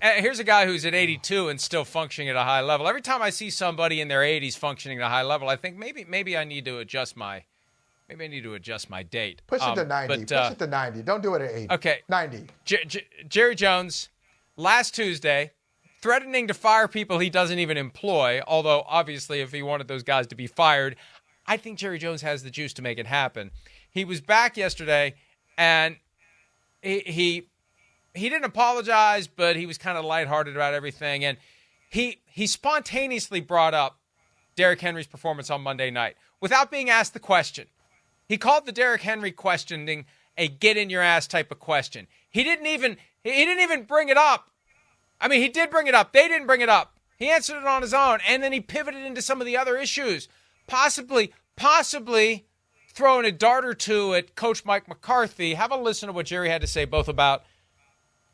here's a guy who's at 82 and still functioning at a high level. Every time I see somebody in their 80s functioning at a high level, I think maybe I need to adjust my date. Push it to 90. Push it to 90. Don't do it at 80. Okay. 90. Jerry Jones, last Tuesday, threatening to fire people he doesn't even employ, although obviously if he wanted those guys to be fired, I think Jerry Jones has the juice to make it happen. He was back yesterday, and he didn't apologize, but he was kind of lighthearted about everything, and he spontaneously brought up Derrick Henry's performance on Monday night without being asked the question. He called the Derrick Henry questioning a get-in-your-ass type of question. He didn't even bring it up. I mean, he did bring it up. They didn't bring it up. He answered it on his own, and then he pivoted into some of the other issues, possibly throwing a dart or two at Coach Mike McCarthy. Have a listen to what Jerry had to say both about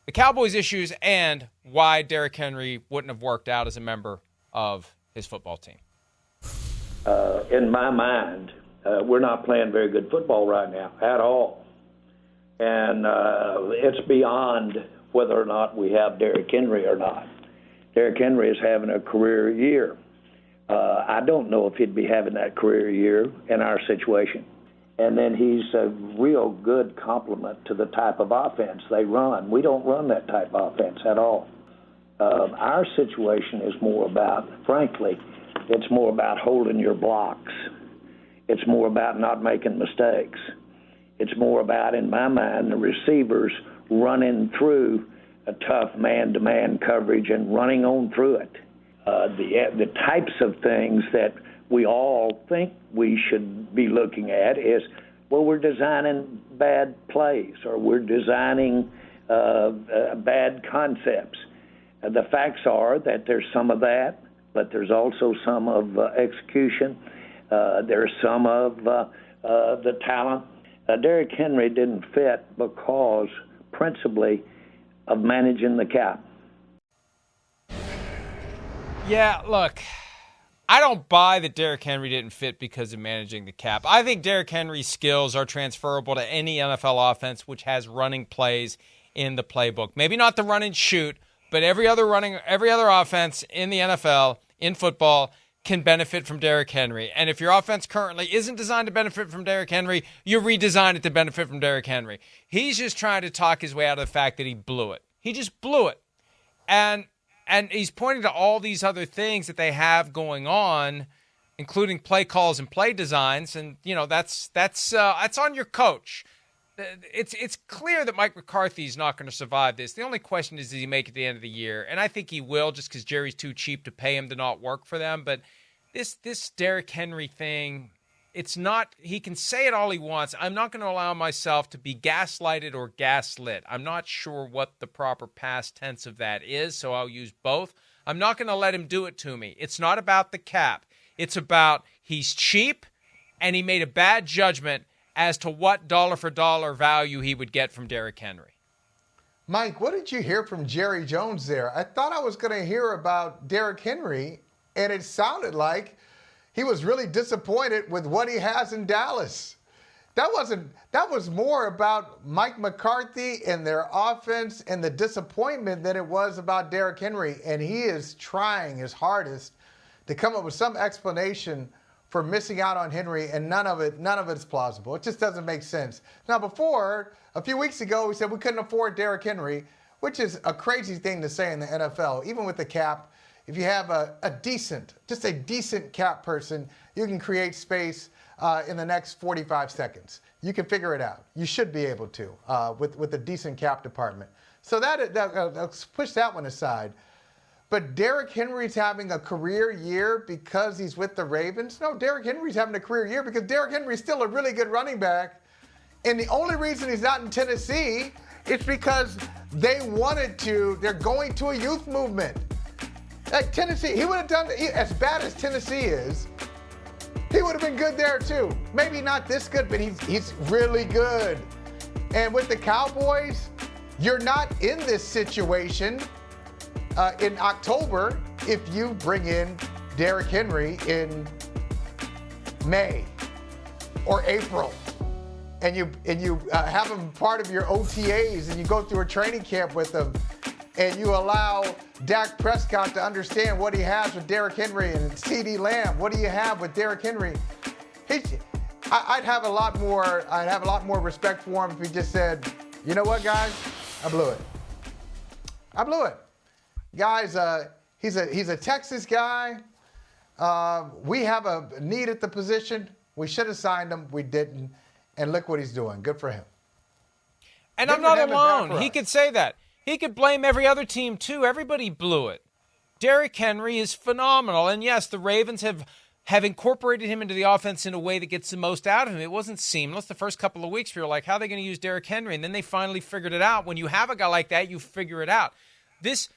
the Cowboys' issues and why Derrick Henry wouldn't have worked out as a member of his football team. In my mind, we're not playing very good football right now at all. And it's beyond whether or not we have Derrick Henry or not. Derrick Henry is having a career year. I don't know if he'd be having that career year in our situation. And then he's a real good complement to the type of offense they run. We don't run that type of offense at all. Our situation is more about, frankly, it's more about holding your blocks. It's more about not making mistakes. It's more about, in my mind, the receivers running through a tough man-to-man coverage and running on through it. The types of things that we all think we should be looking at is, well, we're designing bad plays or we're designing bad concepts. The facts are that there's some of that, but there's also some of execution. There's some of the talent. Derrick Henry didn't fit because, principally, of managing the cap. Yeah, look, I don't buy that Derrick Henry didn't fit because of managing the cap. I think Derrick Henry's skills are transferable to any NFL offense which has running plays in the playbook. Maybe not the run and shoot, but every other offense in the NFL, in football, can benefit from Derrick Henry. And if your offense currently isn't designed to benefit from Derrick Henry, you redesign it to benefit from Derrick Henry. He's just trying to talk his way out of the fact that he blew it. He just blew it. And he's pointing to all these other things that they have going on, including play calls and play designs. And, you know, that's on your coach. It's clear that Mike McCarthy is not going to survive this. The only question is, does he make it at the end of the year? And I think he will, just because Jerry's too cheap to pay him to not work for them. But this Derrick Henry thing, it's not, he can say it all he wants. I'm not going to allow myself to be gaslighted or gaslit. I'm not sure what the proper past tense of that is, so I'll use both. I'm not going to let him do it to me. It's not about the cap. It's about he's cheap and he made a bad judgment as to what dollar-for-dollar value he would get from Derrick Henry. Mike, what did you hear from Jerry Jones there? I thought I was going to hear about Derrick Henry, and it sounded like he was really disappointed with what he has in Dallas. That was more about Mike McCarthy and their offense and the disappointment than it was about Derrick Henry, and he is trying his hardest to come up with some explanation for missing out on Henry, and none of it's plausible. It just doesn't make sense. Now, before, a few weeks ago, we said we couldn't afford Derrick Henry, which is a crazy thing to say in the NFL. Even with the cap, if you have a decent cap person, you can create space in the next 45 seconds. You can figure it out. You should be able to with a decent cap department. So let's push that one aside. But Derrick Henry's having a career year because he's with the Ravens? No, Derrick Henry's having a career year because Derrick Henry's still a really good running back. And the only reason he's not in Tennessee is because they're going to a youth movement. Like Tennessee, he would have done, as bad as Tennessee is, he would have been good there too. Maybe not this good, but he's really good. And with the Cowboys, you're not in this situation in October if you bring in Derrick Henry in May or April, and you have him part of your OTAs and you go through a training camp with him. and you allow Dak Prescott to understand what he has with Derrick Henry and CeeDee Lamb, what do you have with Derrick Henry? I'd have a lot more respect for him if he just said, you know what, guys, I blew it. Guys, he's a Texas guy. We have a need at the position. We should have signed him. We didn't. And look what he's doing. Good for him. And I'm not alone. He could say that. He could blame every other team, too. Everybody blew it. Derrick Henry is phenomenal. And, yes, the Ravens have incorporated him into the offense in a way that gets the most out of him. It wasn't seamless. The first couple of weeks, we were like, how are they going to use Derrick Henry? And then they finally figured it out. When you have a guy like that, you figure it out. This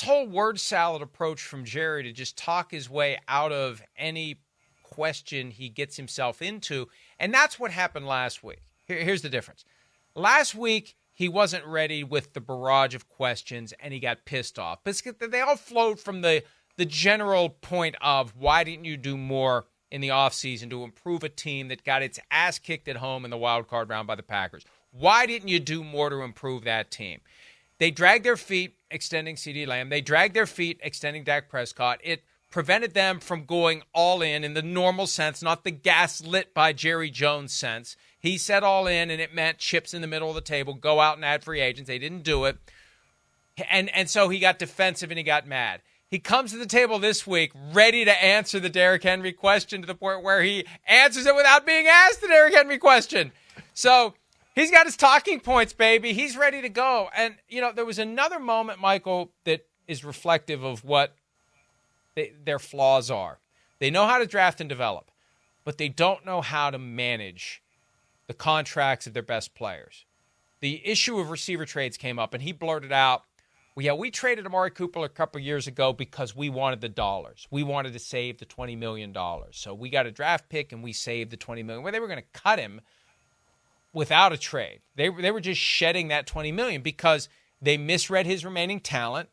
whole word salad approach from Jerry to just talk his way out of any question he gets himself into, and that's what happened last week. Here's the difference. Last week, he wasn't ready with the barrage of questions, and he got pissed off. But they all flowed from the general point of, why didn't you do more in the offseason to improve a team that got its ass kicked at home in the wild card round by the Packers? Why didn't you do more to improve that team? They dragged their feet extending CeeDee Lamb. They dragged their feet extending Dak Prescott. It prevented them from going all in the normal sense, not the gas-lit by Jerry Jones sense. He said all in, and it meant chips in the middle of the table, go out and add free agents. They didn't do it. And so he got defensive and he got mad. He comes to the table this week ready to answer the Derrick Henry question to the point where he answers it without being asked the Derrick Henry question. So he's got his talking points, baby. He's ready to go. And, there was another moment, Michael, that is reflective of what their flaws are. They know how to draft and develop, but they don't know how to manage the contracts of their best players. The issue of receiver trades came up, and he blurted out, we traded Amari Cooper a couple years ago because we wanted the dollars. We wanted to save the $20 million. So we got a draft pick, and we saved the $20 million. Well, they were going to cut him without a trade. They were just shedding that $20 million because they misread his remaining talent,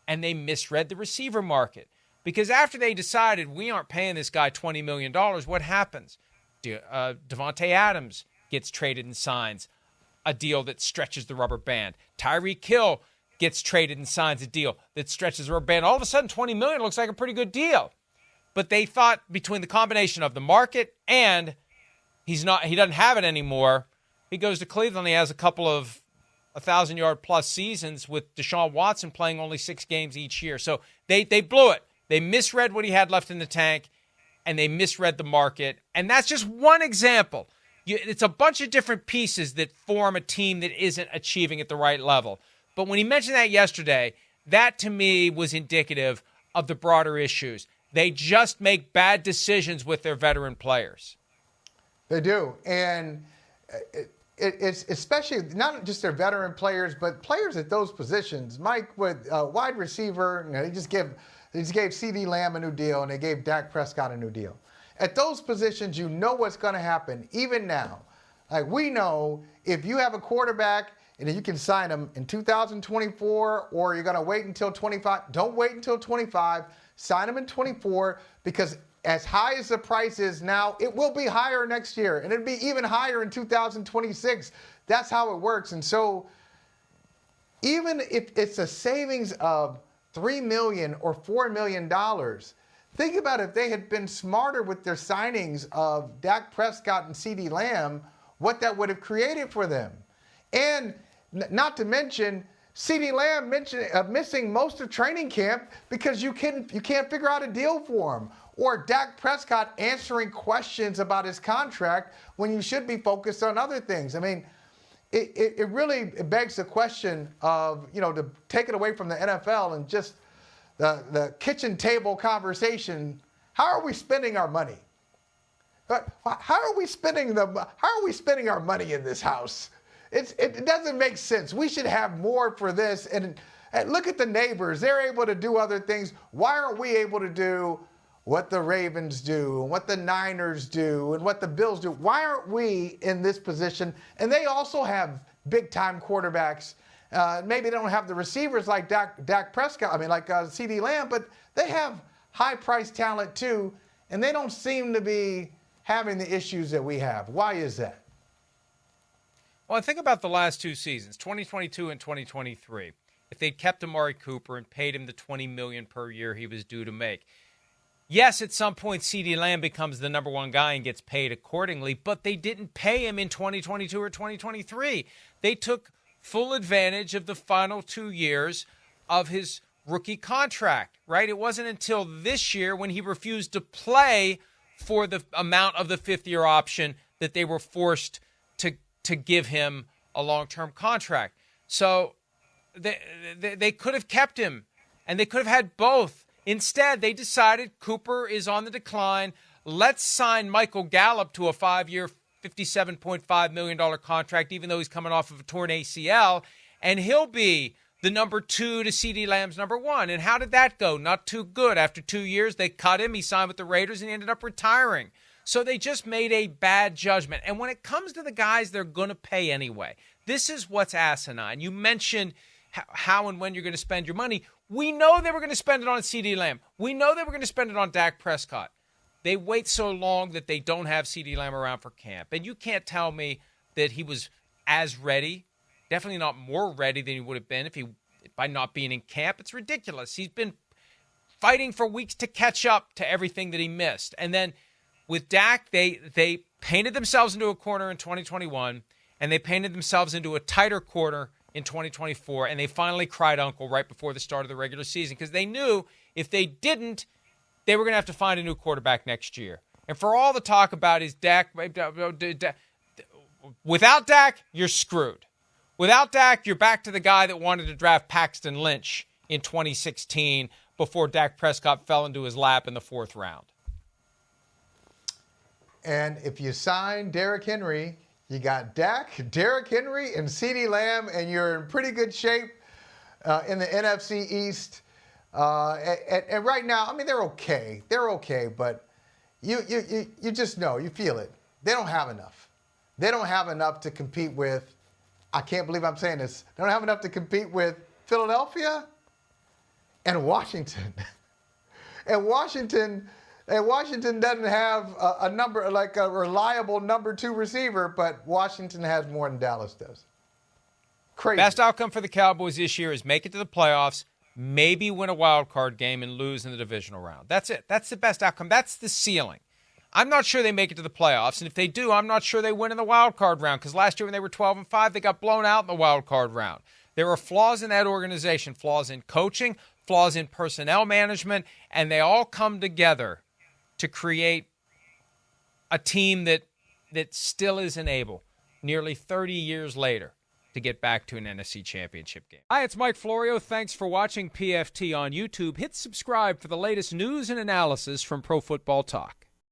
and they misread the receiver market. Because after they decided we aren't paying this guy $20 million, what happens? Devontae Adams gets traded and signs a deal that stretches the rubber band. Tyreek Hill gets traded and signs a deal that stretches the rubber band. All of a sudden, $20 million looks like a pretty good deal. But they thought between the combination of the market and he doesn't have it anymore. He goes to Cleveland. He has a couple of 1,000-yard plus seasons with Deshaun Watson playing only 6 games each year. So they blew it. They misread what he had left in the tank, and they misread the market. And that's just one example. It's a bunch of different pieces that form a team that isn't achieving at the right level. But when he mentioned that yesterday, that to me was indicative of the broader issues. They just make bad decisions with their veteran players. They do. And it's especially not just their veteran players, but players at those positions. Mike, with wide receiver, they just gave CeeDee Lamb a new deal, and they gave Dak Prescott a new deal. At those positions, you know what's going to happen, even now. Like, we know if you have a quarterback and you can sign him in 2024, or you're going to wait until 25. Don't wait until 25. Sign him in 24, because as high as the price is now, it will be higher next year, and it'll be even higher in 2026. That's how it works. And so even if it's a savings of $3 million or $4 million, think about if they had been smarter with their signings of Dak Prescott and CeeDee Lamb, what that would have created for them. And not to mention CeeDee Lamb missing most of training camp because you can't figure out a deal for him. Or Dak Prescott answering questions about his contract when you should be focused on other things. I mean, it really begs the question of, to take it away from the NFL and just the kitchen table conversation. How are we spending our money? How are we spending our money in this house? It doesn't make sense. We should have more for this. And look at the neighbors. They're able to do other things. Why aren't we able to do what the Ravens do, and what the Niners do, and what the Bills do? Why aren't we in this position? And they also have big-time quarterbacks. Maybe they don't have the receivers like Dak Prescott, like CeeDee Lamb, but they have high-priced talent too, and they don't seem to be having the issues that we have. Why is that? Well, I think about the last 2 seasons, 2022 and 2023. if they'd kept Amari Cooper and paid him the $20 million per year he was due to make. Yes, at some point, CeeDee Lamb becomes the number one guy and gets paid accordingly, but they didn't pay him in 2022 or 2023. They took full advantage of the final 2 years of his rookie contract, right? It wasn't until this year when he refused to play for the amount of the fifth-year option that they were forced to give him a long-term contract. So they could have kept him, and they could have had both. Instead, they decided Cooper is on the decline. Let's sign Michael Gallup to a 5-year, $57.5 million contract, even though he's coming off of a torn ACL, and he'll be the number 2 to CeeDee Lamb's number 1. And how did that go? Not too good. After 2 years, they cut him. He signed with the Raiders, and he ended up retiring. So they just made a bad judgment. And when it comes to the guys they're going to pay anyway, this is what's asinine. You mentioned how and when you're going to spend your money. We know they were going to spend it on CeeDee Lamb. We know they were going to spend it on Dak Prescott. They wait so long that they don't have CeeDee Lamb around for camp. And you can't tell me that he was as ready, definitely not more ready than he would have been by not being in camp. It's ridiculous. He's been fighting for weeks to catch up to everything that he missed. And then with Dak, they painted themselves into a corner in 2021, and they painted themselves into a tighter corner in 2024, and they finally cried uncle right before the start of the regular season because they knew if they didn't, they were going to have to find a new quarterback next year. And for all the talk about is Dak, without Dak, you're screwed. Without Dak, you're back to the guy that wanted to draft Paxton Lynch in 2016 before Dak Prescott fell into his lap in the 4th round. And if you sign Derrick Henry, you got Dak, Derrick Henry, and CeeDee Lamb, and you're in pretty good shape in the NFC East. And right now, I mean, they're okay. They're okay, but you just know, you feel it. They don't have enough. They don't have enough to compete with, I can't believe I'm saying this, they don't have enough to compete with Philadelphia and Washington. And Washington doesn't have a number, like a reliable number 2 receiver, but Washington has more than Dallas does. Crazy. Best outcome for the Cowboys this year is make it to the playoffs, maybe win a wild card game and lose in the divisional round. That's it. That's the best outcome. That's the ceiling. I'm not sure they make it to the playoffs, and if they do, I'm not sure they win in the wild card round because last year when they were 12-5, they got blown out in the wild card round. There are flaws in that organization, flaws in coaching, flaws in personnel management, and they all come together to create a team that still isn't able, nearly 30 years later, to get back to an NFC championship game. Hi, it's Mike Florio. Thanks for watching PFT on YouTube. Hit subscribe for the latest news and analysis from Pro Football Talk.